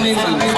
مني.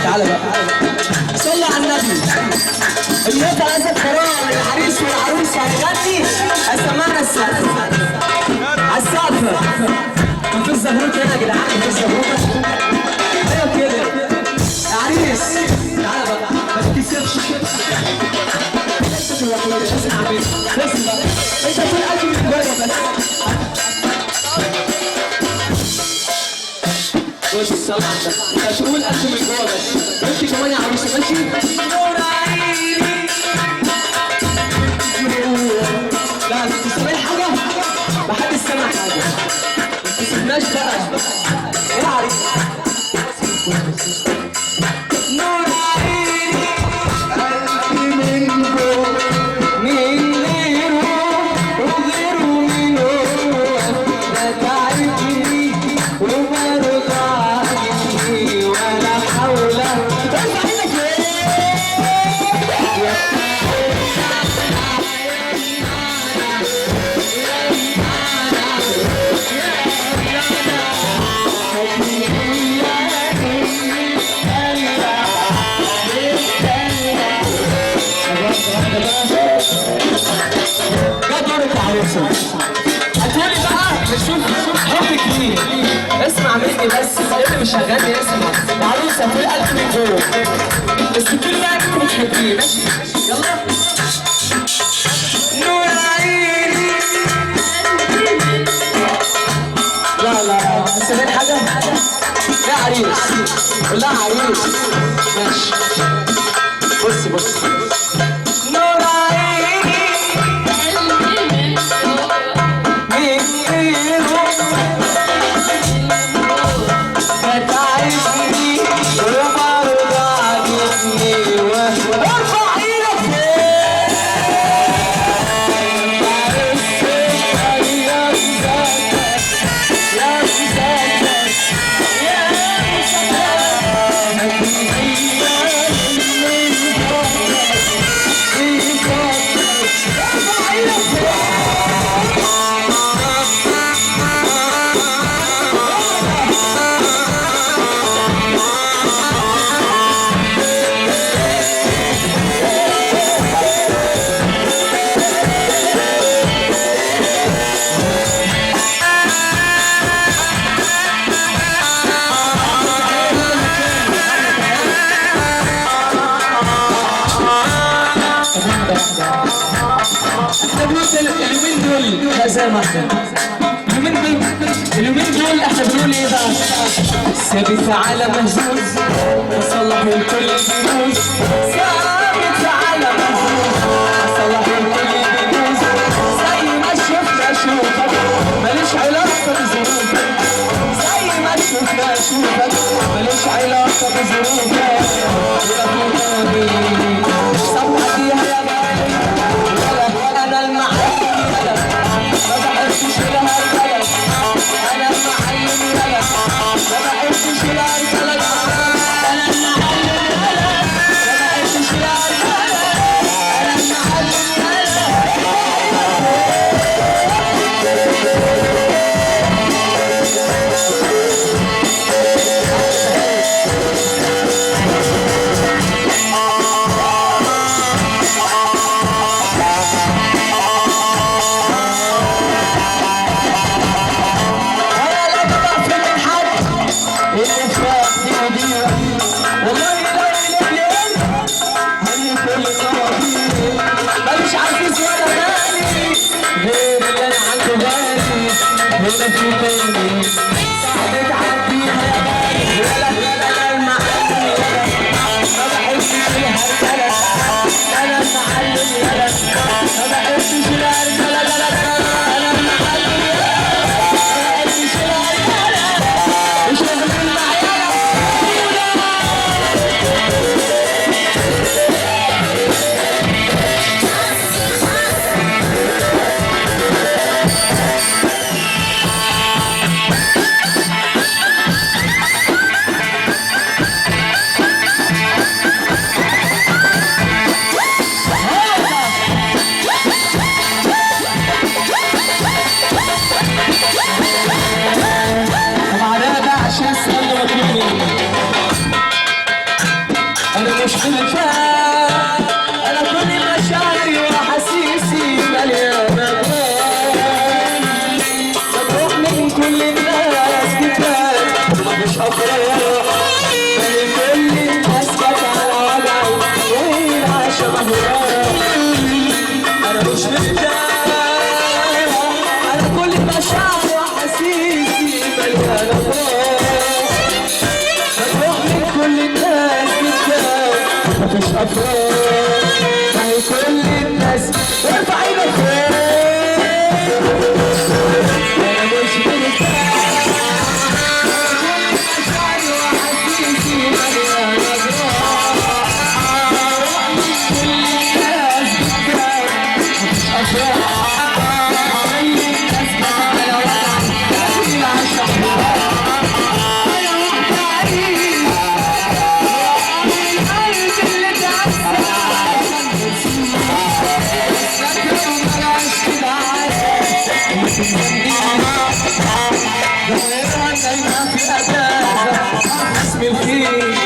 تعالى بقى صلي على النبي. الناس عايزه قراءه العريس والعروس هتغني هسمعنا السقف على السقف. مفيش زغروت هنا يا جدعان، مفيش زغروت. ايوه كده يا عريس تعالى بقى ما تتكسفش كده. اسمع بيه اسمع انت تقول قلبي من جوه بس. بص الصلاة عندك انت تقول قلبي من جوه بس، وانت كمان يا عروسه ماشي. نور عيني لا انت سامعين حاجه؟ محدش سامع حاجه، ما تسيبناش بقى ايه يا عريس. نور عيني قلبي من جوه من غيره وغيره منه لا تعبني وما رضعني ولا حول. هتقولي بقى نشوف حبك ليه. اسمع مني بس اللي مش هغني اسمع. العروسه هتقول قلبي من جوه بس كل ما انت بتحبيه ماشي. يلا نور عيني لا لا سمعت حاجه يا عريس؟ قول لها عريس ماشي. بص نور عيني زي ما اليومين دول احنا بنقول ايه بقى؟ ثابت على مهزوز وصلح الكل بيبوظ. ثابت على مهزوز وصلح الكل بيبوظ. زي ما شفنا اشوفك ماليش علاقه بظروفك. زي ما شفنا اشوفك ماليش علاقه بظروفك. صبحتيها يا غالي ولا انا المعلم ولا ما بحبش لها البلد. انا المعلم ولا ما بحبش لها البلد. انا المعلم ولا ما بحبش لها البلد. انا المعلم ولا انا مش بالفعل، انا كل مشاعري واحاسيسي مليانه جوال. مجروح من كل الناس كفايه مفيش افراح، كل الناس جت على وجعي وهي شبه انا مش بالفعل، انا كل مشاعري واحاسيسي مليانه جوال. مجروح من كل الناس مفيش افراح، هي كل الناس ارفع ايدك فوق. انا مش مرتاح، كل مشاعري واحاسيسي مليانه جراح. كل الناس مفيش افراح، كل الناس على وجعي كل العشاق اسمي الخير